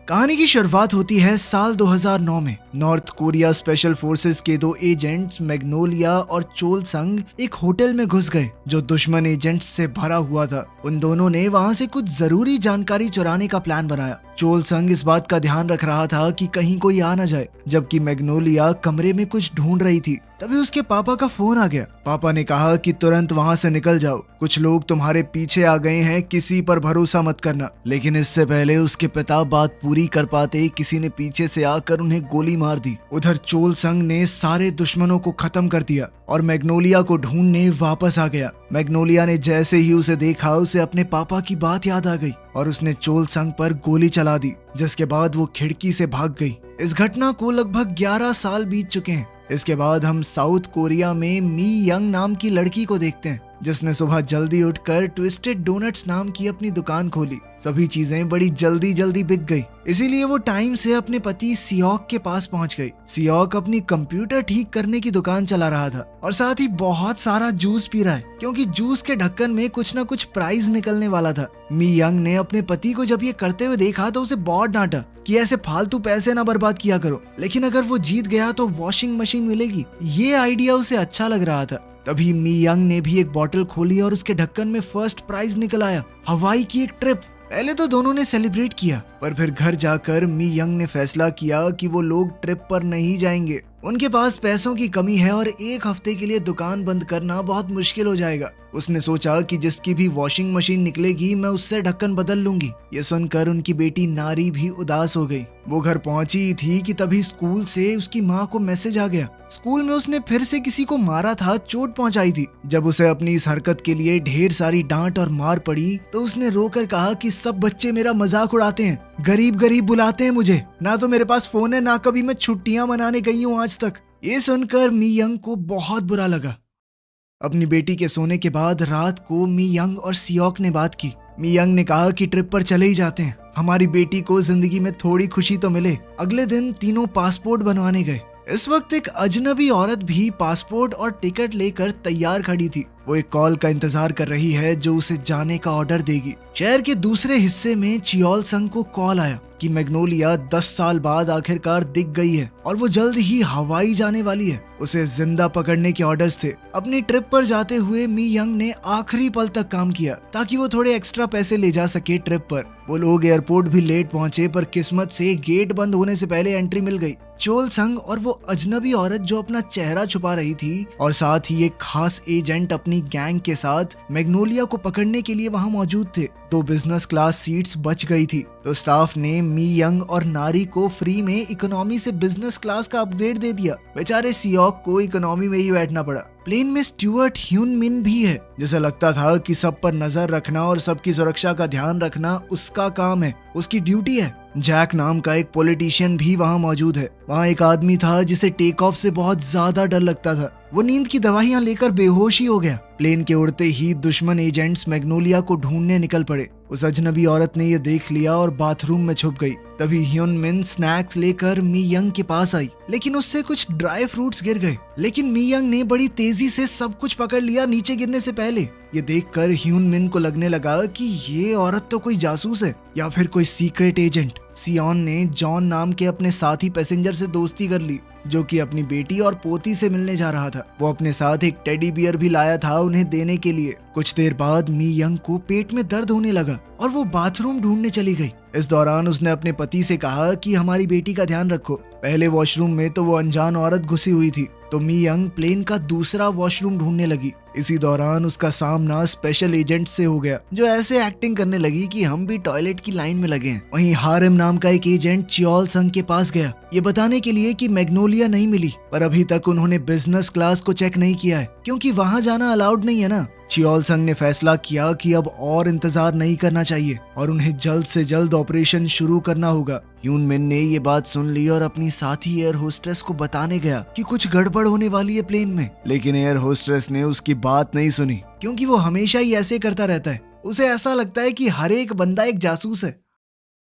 कहानी की शुरुआत होती है साल 2009 में। नॉर्थ कोरिया स्पेशल फोर्सेस के दो एजेंट्स मैग्नोलिया और चोल संग एक होटल में घुस गए जो दुश्मन एजेंट्स से भरा हुआ था। उन दोनों ने वहां से कुछ जरूरी जानकारी चुराने का प्लान बनाया। चोल संग इस बात का ध्यान रख रहा था कि कहीं कोई आ न जाए, जबकि मैग्नोलिया कमरे में कुछ ढूंढ रही थी। तभी उसके पापा का फोन आ गया। पापा ने कहा कि तुरंत वहां से निकल जाओ, कुछ लोग तुम्हारे पीछे आ गए हैं, किसी पर भरोसा मत करना। लेकिन इससे पहले उसके पिता बात पूरी कर पाते किसी ने पीछे से आकर उन्हें गोली मार दी। उधर चोल संग ने सारे दुश्मनों को खत्म कर दिया और मैग्नोलिया को ढूंढने वापस आ गया। मैग्नोलिया ने जैसे ही उसे देखा, उसे अपने पापा की बात याद आ गई और उसने चोल संग पर गोली चला दी, जिसके बाद वो खिड़की से भाग गई। इस घटना को लगभग 11 साल बीत चुके हैं। इसके बाद हम साउथ कोरिया में मी यंग नाम की लड़की को देखते हैं, जिसने सुबह जल्दी उठकर ट्विस्टेड डोनट्स नाम की अपनी दुकान खोली। सभी चीजें बड़ी जल्दी बिक गई, इसीलिए वो टाइम से अपने पति सियोक के पास पहुंच गई। सियोक अपनी कंप्यूटर ठीक करने की दुकान चला रहा था और साथ ही बहुत सारा जूस पी रहा है, क्योंकि जूस के ढक्कन में कुछ न कुछ प्राइज निकलने वाला था। मी यंग ने अपने पति को जब ये करते हुए देखा तो उसे बहुत डांटा कि ऐसे फालतू पैसे ना बर्बाद किया करो, लेकिन अगर वो जीत गया तो वॉशिंग मशीन मिलेगी। ये आइडिया उसे अच्छा लग रहा था। तभी मी यंग ने भी एक बोतल खोली और उसके ढक्कन में फर्स्ट प्राइज निकल आया, हवाई की एक ट्रिप। पहले तो दोनों ने सेलिब्रेट किया, पर फिर घर जाकर मी यंग ने फैसला किया कि वो लोग ट्रिप पर नहीं जाएंगे। उनके पास पैसों की कमी है और एक हफ्ते के लिए दुकान बंद करना बहुत मुश्किल हो जाएगा। उसने सोचा कि जिसकी भी वॉशिंग मशीन निकलेगी मैं उससे ढक्कन बदल लूंगी। ये सुनकर उनकी बेटी नारी भी उदास हो गई। वो घर पहुंची थी कि तभी स्कूल से उसकी माँ को मैसेज आ गया। स्कूल में उसने फिर से किसी को मारा था, चोट पहुंचाई थी। जब उसे अपनी इस हरकत के लिए ढेर सारी डांट और मार पड़ी तो उसने रोकर कहा कि सब बच्चे मेरा मजाक उड़ाते हैं, गरीब बुलाते हैं मुझे, ना तो मेरे पास फोन है, ना कभी मैं छुट्टियां मनाने गई हूँ आज तक। ये सुनकर मी यंग को बहुत बुरा लगा। अपनी बेटी के सोने के बाद रात को मी यंग और सियोक ने बात की। मी यंग ने कहा कि ट्रिप पर चले ही जाते हैं, हमारी बेटी को जिंदगी में थोड़ी खुशी तो मिले। अगले दिन तीनों पासपोर्ट बनवाने गए। इस वक्त एक अजनबी औरत भी पासपोर्ट और टिकट लेकर तैयार खड़ी थी। वो एक कॉल का इंतजार कर रही है जो उसे जाने का ऑर्डर देगी। शहर के दूसरे हिस्से में चियोल संग को कॉल आया कि मैग्नोलिया 10 साल बाद आखिरकार दिख गई है और वो जल्द ही हवाई जाने वाली है। उसे जिंदा पकड़ने के ऑर्डर्स थे। अपनी ट्रिप पर जाते हुए मी यंग ने आखिरी पल तक काम किया ताकि वो थोड़े एक्स्ट्रा पैसे ले जा सके ट्रिप पर। वो लोग एयरपोर्ट भी लेट पहुंचे, पर किस्मत से गेट बंद होने से पहले एंट्री मिल गई। चोल संग और वो अजनबी औरत जो अपना चेहरा छुपा रही थी और साथ ही एक खास एजेंट अपनी गैंग के साथ मैग्नोलिया को पकड़ने के लिए वहां मौजूद थे। 2 बिजनेस क्लास सीट्स बच गई थी, तो स्टाफ ने मी यंग और नारी को फ्री में इकोनॉमी से बिजनेस क्लास का अपग्रेड दे दिया। बेचारे सियोक को इकोनॉमी में ही बैठना पड़ा। प्लेन में स्टुअर्ट ह्यून मिन भी है, जिसे लगता था कि सब पर नजर रखना और सबकी सुरक्षा का ध्यान रखना उसका काम है, उसकी ड्यूटी है। जैक नाम का एक पॉलिटिशियन भी वहाँ मौजूद है। वहाँ एक आदमी था जिसे टेक ऑफ से बहुत ज्यादा डर लगता था। वो नींद की दवाइयाँ लेकर बेहोश ही हो गया। प्लेन के उड़ते ही दुश्मन एजेंट्स मैग्नोलिया को ढूंढने निकल पड़े। उस अजनबी औरत ने ये देख लिया और बाथरूम में छुप गई। तभी ह्यून मिन स्नैक्स लेकर मी यंग के पास आई, लेकिन उससे कुछ ड्राई फ्रूट्स गिर गए। लेकिन मी यंग ने बड़ी तेजी से सब कुछ पकड़ लिया नीचे गिरने से पहले। ये देखकर ह्यून मिन को लगने लगा कि ये औरत तो कोई जासूस है या फिर कोई सीक्रेट एजेंट। सियोन ने जॉन नाम के अपने साथी पैसेंजर से दोस्ती कर ली, जो कि अपनी बेटी और पोती से मिलने जा रहा था। वो अपने साथ एक टेडी बियर भी लाया था उन्हें देने के लिए। कुछ देर बाद मी यंग को पेट में दर्द होने लगा और वो बाथरूम ढूंढने चली गई। इस दौरान उसने अपने पति से कहा कि हमारी बेटी का ध्यान रखो। पहले वॉशरूम में तो वो अनजान औरत घुसी हुई थी, तो मी यंग प्लेन का दूसरा वॉशरूम ढूंढने लगी। इसी दौरान उसका सामना स्पेशल एजेंट से हो गया, जो ऐसे एक्टिंग करने लगी कि हम भी टॉयलेट की लाइन में लगे हैं। वहीं हारिम नाम का एक एजेंट चियोल संग के पास गया, ये बताने के लिए कि मैग्नोलिया नहीं मिली, पर अभी तक उन्होंने बिजनेस क्लास को चेक नहीं किया है, क्योंकि वहां जाना अलाउड नहीं है ना। चियोल संग ने फैसला किया कि अब और इंतजार नहीं करना चाहिए और उन्हें जल्द से जल्द ऑपरेशन शुरू करना होगा। ह्यून मिन ने ये बात सुन ली और अपनी साथी एयर होस्टेस को बताने गया कि कुछ गड़बड़ होने वाली है प्लेन में, लेकिन एयर होस्टेस ने उसकी बात नहीं सुनी, क्योंकि वो हमेशा ही ऐसे करता रहता है। उसे ऐसा लगता है कि हर एक बंदा एक जासूस है।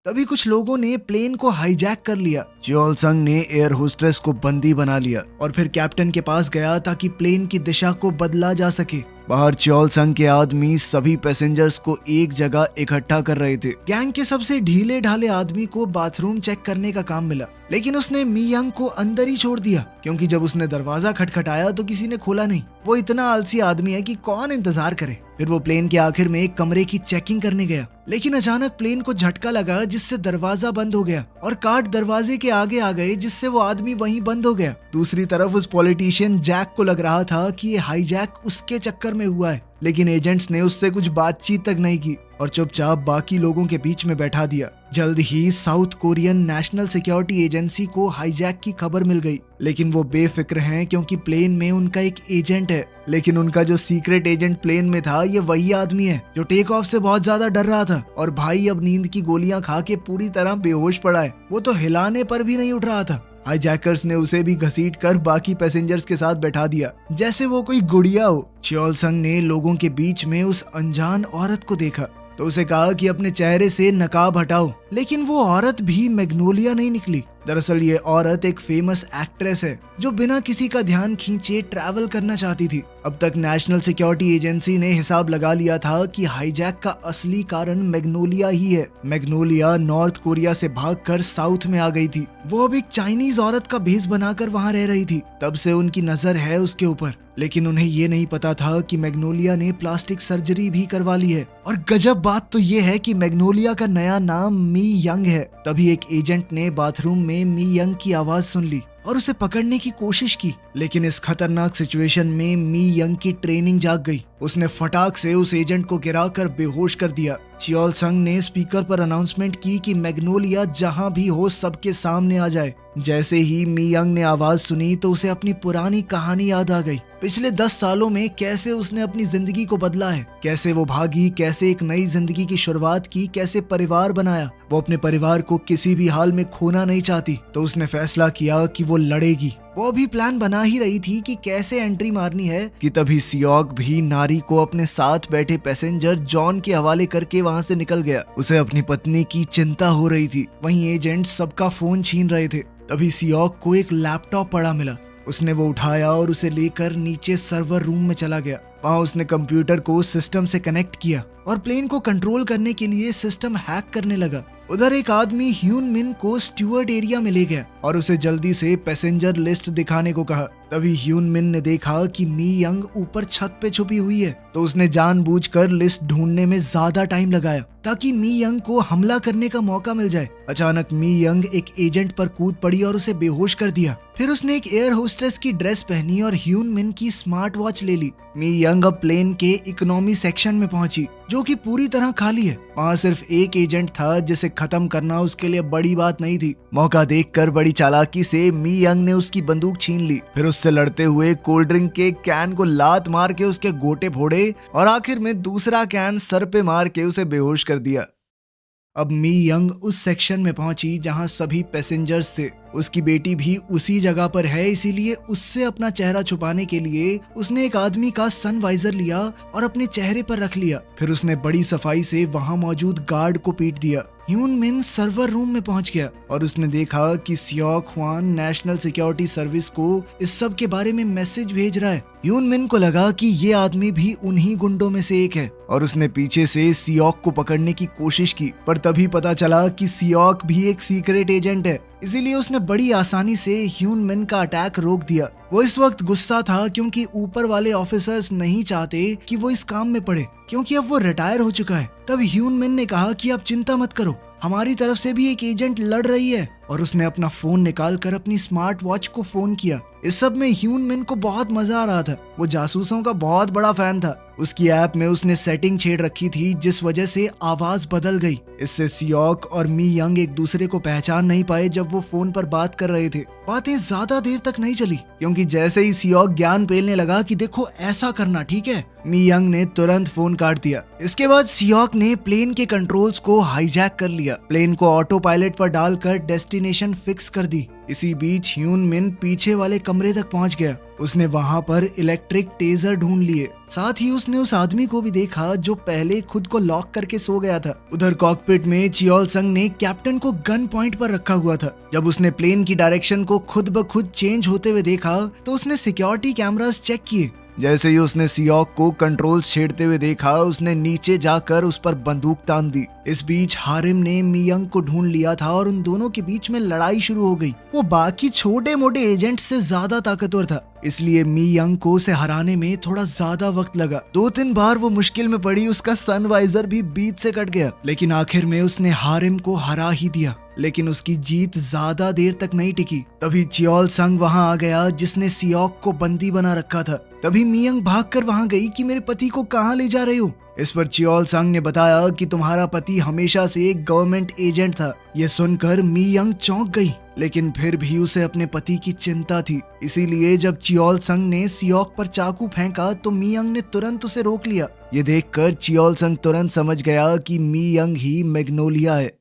तभी कुछ लोगों ने प्लेन को हाईजैक कर लिया। च्योल संग ने एयर होस्टेस को बंदी बना लिया और फिर कैप्टन के पास गया ताकि प्लेन की दिशा को बदला जा सके। बाहर च्योल संग के आदमी सभी पैसेंजर्स को एक जगह इकट्ठा कर रहे थे। गैंग के सबसे ढीले ढाले आदमी को बाथरूम चेक करने का काम मिला, लेकिन उसने मी यंग को अंदर ही छोड़ दिया क्योंकि जब उसने दरवाजा खटखटाया तो किसी ने खोला नहीं। वो इतना आलसी आदमी है कि कौन इंतजार करे। फिर वो प्लेन के आखिर में एक कमरे की चेकिंग करने गया, लेकिन अचानक प्लेन को झटका लगा जिससे दरवाजा बंद हो गया और कार्ड दरवाजे के आगे आ गए जिससे वो आदमी वहीं बंद हो गया। दूसरी तरफ उस पॉलिटिशियन जैक को लग रहा था कि ये हाईजैक उसके चक्कर में हुआ है, लेकिन एजेंट्स ने उससे कुछ बातचीत तक नहीं की और चुपचाप बाकी लोगों के बीच में बैठा दिया। जल्द ही South Korean National Security Agency को हाईजैक की खबर मिल गई, लेकिन वो बेफिक्र हैं क्योंकि प्लेन में उनका एक एजेंट है। लेकिन उनका जो सीक्रेट एजेंट प्लेन में था ये वही आदमी है जो टेक ऑफ से बहुत ज्यादा डर रहा था और भाई अब नींद की गोलियां खा के पूरी तरह बेहोश पड़ा है। वो तो हिलाने पर भी नहीं उठ रहा था। हाईजैकर्स ने उसे भी घसीट कर बाकी पैसेंजर्स के साथ बैठा दिया जैसे वो कोई गुड़िया हो। च्योल संग ने लोगों के बीच में उस अनजान औरत को देखा तो उसे कहा कि अपने चेहरे से नकाब हटाओ, लेकिन वो औरत भी मैग्नोलिया नहीं निकली। दरअसल ये औरत एक फेमस एक्ट्रेस है जो बिना किसी का ध्यान खींचे ट्रैवल करना चाहती थी। अब तक नेशनल सिक्योरिटी एजेंसी ने हिसाब लगा लिया था कि हाईजैक का असली कारण मैग्नोलिया ही है। मैग्नोलिया नॉर्थ कोरिया से भागकर साउथ में आ गई थी। वो अब एक चाइनीज औरत का भेष बनाकर वहाँ रह रही थी। तब से उनकी नजर है उसके ऊपर, लेकिन उन्हें ये नहीं पता था कि मैग्नोलिया ने प्लास्टिक सर्जरी भी करवा ली है। और गजब बात तो ये है कि मैग्नोलिया का नया नाम मी यंग है। तभी एक एजेंट ने बाथरूम में मी यंग की आवाज सुन ली और उसे पकड़ने की कोशिश की, लेकिन इस खतरनाक सिचुएशन में मी यंग की ट्रेनिंग जाग गई। उसने फटाक से उस एजेंट को गिराकर बेहोश कर दिया। च्योल संग ने स्पीकर पर अनाउंसमेंट की कि मैग्नोलिया जहां भी हो सबके सामने आ जाए। जैसे ही मी यंग ने आवाज सुनी तो उसे अपनी पुरानी कहानी याद आ गई। पिछले 10 सालों में कैसे उसने अपनी जिंदगी को बदला है, कैसे वो भागी, कैसे एक नई जिंदगी की शुरुआत की, कैसे परिवार बनाया। वो अपने परिवार को किसी भी हाल में खोना नहीं चाहती, तो उसने फैसला किया कि वो लड़ेगी। वो अभी प्लान बना ही रही थी कि कैसे एंट्री मारनी है कि तभी सियोक भी नारी को अपने साथ बैठे पैसेंजर जॉन के हवाले करके वहाँ से निकल गया। उसे अपनी पत्नी की चिंता हो रही थी। वहीं एजेंट सबका फोन छीन रहे थे। तभी सियोक को एक लैपटॉप पड़ा मिला। उसने वो उठाया और उसे लेकर नीचे सर्वर रूम में चला गया। वहाँ उसने कंप्यूटर को सिस्टम से कनेक्ट किया और प्लेन को कंट्रोल करने के लिए सिस्टम हैक करने लगा। उधर एक आदमी ह्यून मिन को स्टूअर्ड एरिया में ले गया और उसे जल्दी से पैसेंजर लिस्ट दिखाने को कहा। तभी ह्यून मिन ने देखा कि मी यंग ऊपर छत पे छुपी हुई है, तो उसने जानबूझकर लिस्ट ढूंढने में ज्यादा टाइम लगाया ताकि मी यंग को हमला करने का मौका मिल जाए। अचानक मी यंग एक एजेंट पर कूद पड़ी और उसे बेहोश कर दिया। फिर उसने एक एयर होस्टेस की ड्रेस पहनी और ह्यून मिन की स्मार्ट वॉच ले ली। मी यंग अब प्लेन के इकोनॉमी सेक्शन में पहुंची जो कि पूरी तरह खाली है। वहाँ सिर्फ एक एजेंट था जिसे खत्म करना उसके लिए बड़ी बात नहीं थी। मौका देखकर बड़ी चालाकी से मी यंग ने उसकी बंदूक छीन ली। फिर उससे लड़ते हुए कोल्ड ड्रिंक के कैन को लात मार के उसके गोटे फोड़े और आखिर में दूसरा कैन सर पे मार के उसे बेहोश कर दिया। अब मी यंग उस सेक्शन में पहुंची जहां सभी पैसेंजर्स थे। उसकी बेटी भी उसी जगह पर है, इसीलिए उससे अपना चेहरा छुपाने के लिए उसने एक आदमी का सनवाइजर लिया और अपने चेहरे पर रख लिया। फिर उसने बड़ी सफाई से वहां मौजूद गार्ड को पीट दिया। ह्यून मिन सर्वर रूम में पहुंच गया और उसने देखा कि Seok Hwan national security service को इस सब के बारे में मैसेज भेज रहा है। ह्यून मिन को लगा कि ये आदमी भी उन्हीं गुंडों में से एक है और उसने पीछे से सियोक को पकड़ने की कोशिश की, पर तभी पता चला कि सियोक भी एक सीक्रेट एजेंट है। इसीलिए उसने बड़ी आसानी से ह्यून मिन का अटैक रोक दिया। वो इस वक्त गुस्सा था क्योंकि ऊपर वाले ऑफिसर्स नहीं चाहते कि वो इस काम में पड़े, क्योंकि अब वो रिटायर हो चुका है। तब ह्यून मिन ने कहा कि आप चिंता मत करो, हमारी तरफ से भी एक एजेंट लड़ रही है। और उसने अपना फोन निकालकर अपनी स्मार्ट वॉच को फोन किया। इस सब में ह्यून मिन को बहुत मजा आ रहा था। वो जासूसों का बहुत बड़ा फैन था। उसकी ऐप में उसने सेटिंग छेड़ रखी थी जिस वजह से आवाज बदल गई। इससे सियोक और मी यंग एक दूसरे को पहचान नहीं पाए जब वो फोन पर बात कर रहे थे। बातें ज्यादा देर तक नहीं चली क्योंकि जैसे ही सियोक ज्ञान पेलने लगा कि देखो ऐसा करना, ठीक है, मी यंग ने तुरंत फोन काट दिया। इसके बाद सियोक ने प्लेन के कंट्रोल्स को हाईजैक कर लिया। प्लेन को ऑटो पायलट पर डालकर डेस्टिनेशन फिक्स कर दी। इसी बीच ह्यून मिन पीछे वाले कमरे तक पहुंच गया। उसने वहां पर इलेक्ट्रिक टेजर ढूंढ लिए। साथ ही उसने उस आदमी को भी देखा जो पहले खुद को लॉक करके सो गया था। उधर कॉकपिट में चियोल संग ने कैप्टन को गन पॉइंट पर रखा हुआ था। जब उसने प्लेन की डायरेक्शन को खुद ब खुद चेंज होते हुए देखा तो उसने सिक्योरिटी कैमरास चेक किए। जैसे ही उसने सियोक को कंट्रोल्स छेड़ते हुए देखा, उसने नीचे जाकर उस पर बंदूक तान दी। इस बीच हारिम ने मियंग को ढूंढ लिया था और उन दोनों के बीच में लड़ाई शुरू हो गई। वो बाकी छोटे मोटे एजेंट से ज्यादा ताकतवर था, इसलिए मियंग को उसे हराने में थोड़ा ज्यादा वक्त लगा। 2-3 बार वो मुश्किल में पड़ी, उसका सनवाइजर भी बीच से कट गया, लेकिन आखिर में उसने हारिम को हरा ही दिया। लेकिन उसकी जीत ज्यादा देर तक नहीं टिकी। तभी चियोल संग वहां आ गया जिसने सियोक को बंदी बना रखा था। तभी मियंग भागकर वहां गई कि मेरे पति को कहां ले जा रहे हो। इस पर चियोल संग ने बताया कि तुम्हारा पति हमेशा से एक गवर्नमेंट एजेंट था। यह सुनकर मियंग चौंक गई, लेकिन फिर भी उसे अपने पति की चिंता थी। इसीलिए जब चियोल संग ने सियोक पर चाकू फेंका तो मियंग ने तुरंत उसे रोक लिया। ये देखकर चियोल संग तुरंत समझ गया कि मियंग ही मैग्नोलिया है।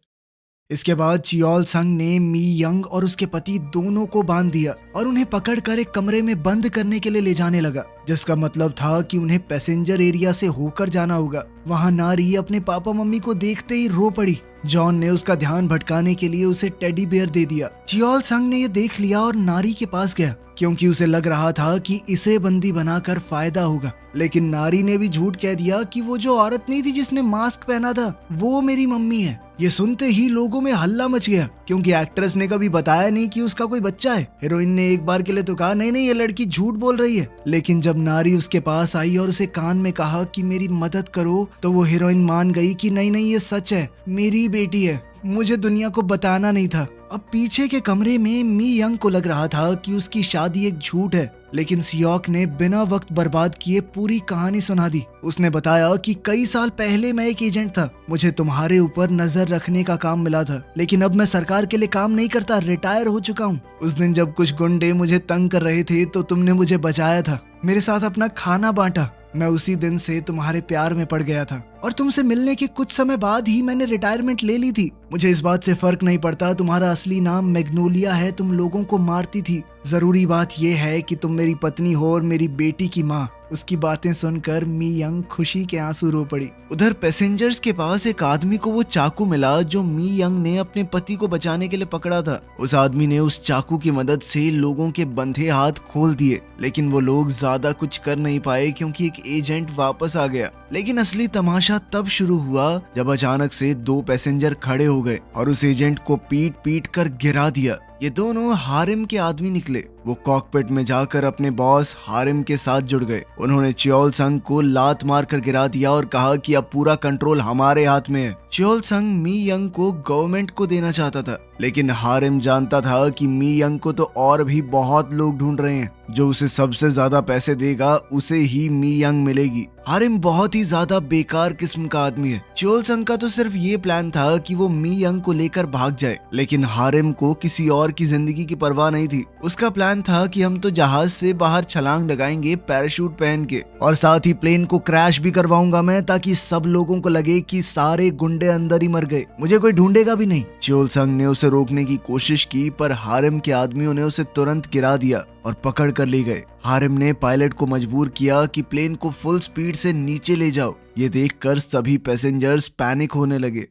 इसके बाद चियोल संग ने मियंग और उसके पति दोनों को बांध दिया और उन्हें पकड़कर एक कमरे में बंद करने के लिए ले जाने लगा, जिसका मतलब था कि उन्हें पैसेंजर एरिया से होकर जाना होगा। वहां नारी अपने पापा मम्मी को देखते ही रो पड़ी। जॉन ने उसका ध्यान भटकाने के लिए उसे टेडी बेयर दे दिया। चियोल संग ने यह देख लिया और नारी के पास गया, क्योंकि उसे लग रहा था कि इसे बंदी बनाकर फायदा होगा। लेकिन नारी ने भी झूठ कह दिया कि वो जो औरत नहीं थी जिसने मास्क पहना था, वो मेरी मम्मी है। ये सुनते ही लोगों में हल्ला मच गया, क्योंकि एक्ट्रेस ने कभी बताया नहीं कि उसका कोई बच्चा है। हीरोइन ने एक बार के लिए तो कहा नहीं नहीं ये लड़की झूठ बोल रही है, लेकिन जब नारी उसके पास आई और उसे कान में कहा कि मेरी मदद करो, तो वो हीरोइन मान गई कि नहीं नहीं ये सच है, मेरी बेटी है, मुझे दुनिया को बताना नहीं था। अब पीछे के कमरे में मियंग को लग रहा था कि उसकी शादी एक झूठ है, लेकिन सियोक ने बिना वक्त बर्बाद किए पूरी कहानी सुना दी। उसने बताया कि कई साल पहले मैं एक एजेंट था, मुझे तुम्हारे ऊपर नजर रखने का काम मिला था, लेकिन अब मैं सरकार के लिए काम नहीं करता, रिटायर हो चुका हूँ। उस दिन जब कुछ गुंडे मुझे तंग कर रहे थे तो तुमने मुझे बचाया था, मेरे साथ अपना खाना बांटा। मैं उसी दिन से तुम्हारे प्यार में पड़ गया था और तुमसे मिलने के कुछ समय बाद ही मैंने रिटायरमेंट ले ली थी। मुझे इस बात से फर्क नहीं पड़ता तुम्हारा असली नाम मैग्नोलिया है, तुम लोगों को मारती थी। जरूरी बात यह है कि तुम मेरी पत्नी हो और मेरी बेटी की माँ। उसकी बातें सुनकर मियंग खुशी के आंसू रो पड़ी। उधर पैसेंजर्स के पास एक आदमी को वो चाकू मिला जो मियंग ने अपने पति को बचाने के लिए पकड़ा था। उस आदमी ने उस चाकू की मदद से लोगों के बंधे हाथ खोल दिए, लेकिन वो लोग ज्यादा कुछ कर नहीं पाए क्योंकि एक एजेंट वापस आ गया। लेकिन असली तमाशा तब शुरू हुआ जब अचानक से 2 पैसेंजर खड़े हो गए और उस एजेंट को पीट पीट कर गिरा दिया। ये दोनों हारिम के आदमी निकले। वो कॉकपिट में जाकर अपने बॉस हारिम के साथ जुड़ गए। उन्होंने चियोल संग को लात मार कर गिरा दिया और कहा कि अब पूरा कंट्रोल हमारे हाथ में है। चियोल संग मियंग को गवर्नमेंट को देना चाहता था, लेकिन हारिम जानता था कि मियंग को तो और भी बहुत लोग ढूंढ रहे हैं। जो उसे सबसे ज्यादा पैसे देगा उसे ही मियंग मिलेगी। हारिम बहुत ही ज्यादा बेकार किस्म का आदमी है। चियोल संग का तो सिर्फ ये प्लान था कि वो मियंग को लेकर भाग जाए, लेकिन हारिम को किसी और की जिंदगी की परवाह नहीं थी। उसका प्लान था कि हम तो जहाज से बाहर छलांग लगाएंगे पैराशूट पहन के, और साथ ही प्लेन को क्रैश भी करवाऊंगा मैं, ताकि सब लोगों को लगे कि सारे गुंडे अंदर ही मर गए, मुझे कोई ढूंढेगा भी नहीं। चियोल संग ने उसे रोकने की कोशिश की, पर हारिम के आदमियों ने उसे तुरंत गिरा दिया और पकड़ कर ले गए। हारिम ने पायलट को मजबूर किया कि प्लेन को फुल स्पीड से नीचे ले जाओ। ये देखकर सभी पैसेंजर्स पैनिक होने लगे।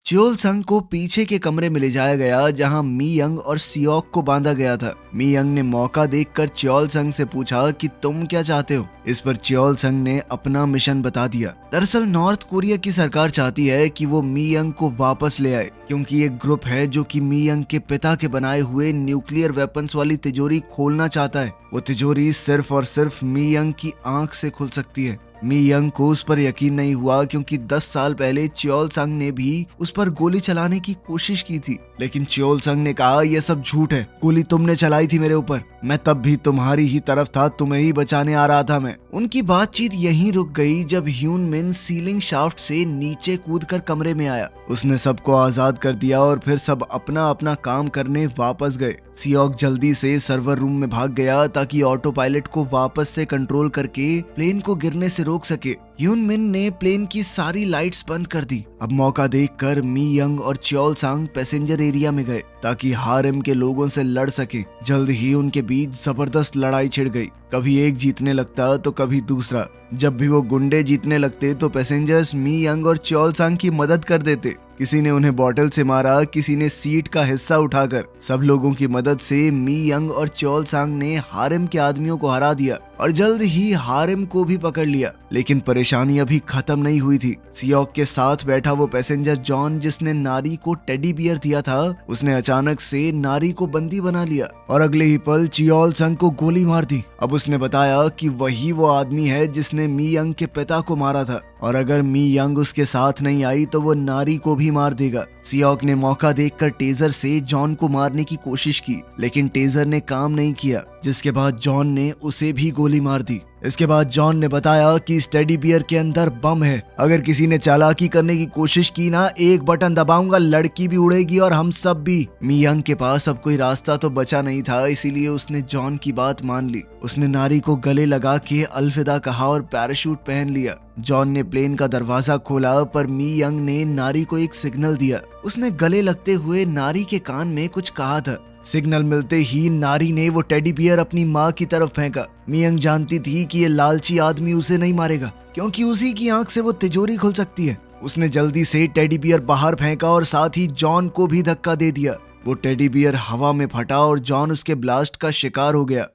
चियोल संग को पीछे के कमरे में ले जाया गया जहां मियंग और सियोक को बांधा गया था। मियंग ने मौका देखकर चियोल संग से पूछा कि तुम क्या चाहते हो। इस पर चियोल संग ने अपना मिशन बता दिया। दरअसल नॉर्थ कोरिया की सरकार चाहती है कि वो मियंग को वापस ले आए, क्योंकि एक ग्रुप है जो कि मियंग के पिता के बनाए हुए न्यूक्लियर वेपन्स वाली तिजोरी खोलना चाहता है। वो तिजोरी सिर्फ और सिर्फ मियंग की आंख से खुल सकती है। मियंग को उस पर यकीन नहीं हुआ, क्योंकि 10 साल पहले चियोल संग ने भी उस पर गोली चलाने की कोशिश की थी, लेकिन चियोल संग ने कहा यह सब झूठ है, गोली तुमने चलाई थी मेरे ऊपर, मैं तब भी तुम्हारी ही तरफ था, तुम्हें ही बचाने आ रहा था मैं। उनकी बातचीत यहीं रुक गई जब ह्यून मिन सीलिंग शाफ्ट से नीचे कूदकर कमरे में आया। उसने सबको आजाद कर दिया और फिर सब अपना अपना काम करने वापस गए। सियोक जल्दी से सर्वर रूम में भाग गया ताकि ऑटो पायलट को वापस से कंट्रोल करके प्लेन को गिरने से रोक सके। ह्यून मिन ने प्लेन की सारी लाइट्स बंद कर दी। अब मौका देखकर मी यंग और च्योल सांग पैसेंजर एरिया में गए ताकि हारेम के लोगों से लड़ सके। जल्द ही उनके बीच जबरदस्त लड़ाई छिड़ गई। कभी एक जीतने लगता तो कभी दूसरा। जब भी वो गुंडे जीतने लगते तो पैसेंजर्स मी यंग और च्योल सांग की मदद कर देते। किसी ने उन्हें बॉटल से मारा, किसी ने सीट का हिस्सा उठाकर। सब लोगों की मदद से मी यंग और च्योल सांग ने हारेम के आदमियों को हरा दिया और जल्द ही हारेम को भी पकड़ लिया। लेकिन परेशानी अभी खत्म नहीं हुई थी। सियोक के साथ बैठा वो पैसेंजर जॉन, जिसने नारी को टेडी बियर दिया था, उसने अचानक से नारी को बंदी बना लिया और अगले ही पल च्योल सांग को गोली मार दी। अब उसने बताया कि वही वो आदमी है जिसने मी यंग के पिता को मारा था और अगर मी यंग उसके साथ नहीं आई तो वो नारी को भी मार देगा। सियोक ने मौका देखकर टेजर से जॉन को मारने की कोशिश की, लेकिन टेजर ने काम नहीं किया, जिसके बाद जॉन ने उसे भी गोली मार दी। इसके बाद जॉन ने बताया कि इस टेडी बियर के अंदर बम है। अगर किसी ने चालाकी करने की कोशिश की ना, एक बटन दबाऊंगा, लड़की भी उड़ेगी और हम सब भी। मी यंग के पास अब कोई रास्ता तो बचा नहीं था, इसीलिए उसने जॉन की बात मान ली। उसने नारी को गले लगा के अलविदा कहा और पैराशूट पहन लिया। जॉन ने प्लेन का दरवाजा खोला पर मी यंग ने नारी को एक सिग्नल दिया। उसने गले लगते हुए नारी के कान में कुछ कहा था। सिग्नल मिलते ही नारी ने वो टेडी बियर अपनी माँ की तरफ फेंका। मी यंग जानती थी कि ये लालची आदमी उसे नहीं मारेगा, क्योंकि उसी की आंख से वो तिजोरी खुल सकती है। उसने जल्दी से टेडी बियर बाहर फेंका और साथ ही जॉन को भी धक्का दे दिया। वो टेडी बियर हवा में फटा और जॉन उसके ब्लास्ट का शिकार हो गया।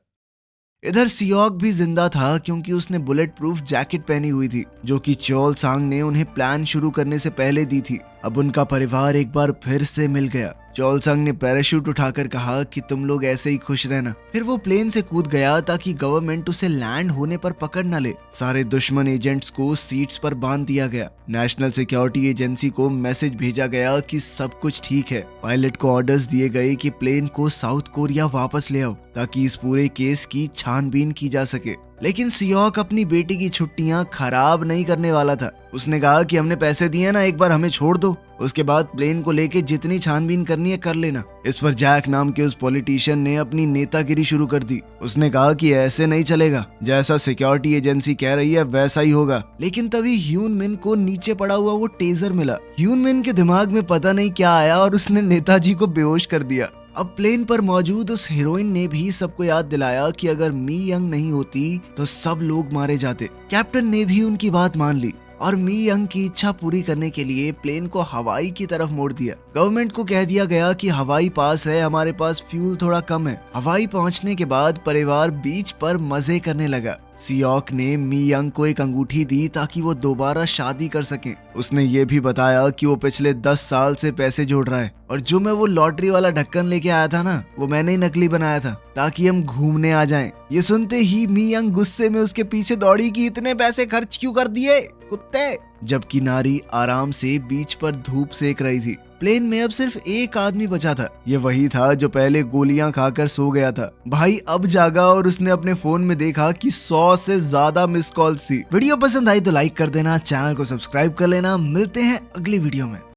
इधर सियोक भी जिंदा था क्योंकि उसने बुलेट प्रूफ जैकेट पहनी हुई थी, जो कि च्योल सांग ने उन्हें प्लान शुरू करने से पहले दी थी। अब उनका परिवार एक बार फिर से मिल गया। च्योल सांग ने पैराशूट उठाकर कहा कि तुम लोग ऐसे ही खुश रहना। फिर वो प्लेन से कूद गया ताकि गवर्नमेंट उसे लैंड होने पर पकड़ न ले। सारे दुश्मन एजेंट्स को सीट्स पर बांध दिया गया। नेशनल सिक्योरिटी एजेंसी को मैसेज भेजा गया कि सब कुछ ठीक है। पायलट को ऑर्डर्स दिए गए कि प्लेन को साउथ कोरिया वापस ले आओ ताकि इस पूरे केस की छानबीन की जा सके। लेकिन सियोक अपनी बेटी की छुट्टियां खराब नहीं करने वाला था। उसने कहा कि हमने पैसे दिए ना, एक बार हमें छोड़ दो, उसके बाद प्लेन को लेके जितनी छानबीन करनी है कर लेना। इस पर जैक नाम के उस पॉलिटिशियन ने अपनी नेतागिरी शुरू कर दी। उसने कहा कि ऐसे नहीं चलेगा, जैसा सिक्योरिटी एजेंसी कह रही है वैसा ही होगा। लेकिन तभी ह्यून मिन को नीचे पड़ा हुआ वो टेजर मिला। ह्यून मिन के दिमाग में पता नहीं क्या आया और उसने नेताजी को बेहोश कर दिया। अब प्लेन पर मौजूद उस हीरोइन ने भी सबको याद दिलाया कि अगर मी यंग नहीं होती तो सब लोग मारे जाते। कैप्टन ने भी उनकी बात मान ली और मी यंग की इच्छा पूरी करने के लिए प्लेन को हवाई की तरफ मोड़ दिया। गवर्नमेंट को कह दिया गया कि हवाई पास है, हमारे पास फ्यूल थोड़ा कम है। हवाई पहुंचने के बाद परिवार बीच पर मजे करने लगा। सियोक ने मी यंग को एक अंगूठी दी ताकि वो दोबारा शादी कर सकें। उसने ये भी बताया कि वो पिछले 10 साल से पैसे जोड़ रहा है और जो मैं वो लॉटरी वाला ढक्कन लेके आया था ना, वो मैंने ही नकली बनाया था ताकि हम घूमने आ जाएं। ये सुनते ही मी यंग गुस्से में उसके पीछे दौड़ी कि इतने पैसे खर्च क्यों कर दिए कुत्ते। जबकि नारी आराम से बीच पर धूप सेक रही थी। प्लेन में अब सिर्फ एक आदमी बचा था। ये वही था जो पहले गोलियां खाकर सो गया था। भाई अब जागा और उसने अपने फोन में देखा कि 100 से ज्यादा मिस कॉल्स थी। वीडियो पसंद आई तो लाइक कर देना, चैनल को सब्सक्राइब कर लेना। मिलते हैं अगली वीडियो में।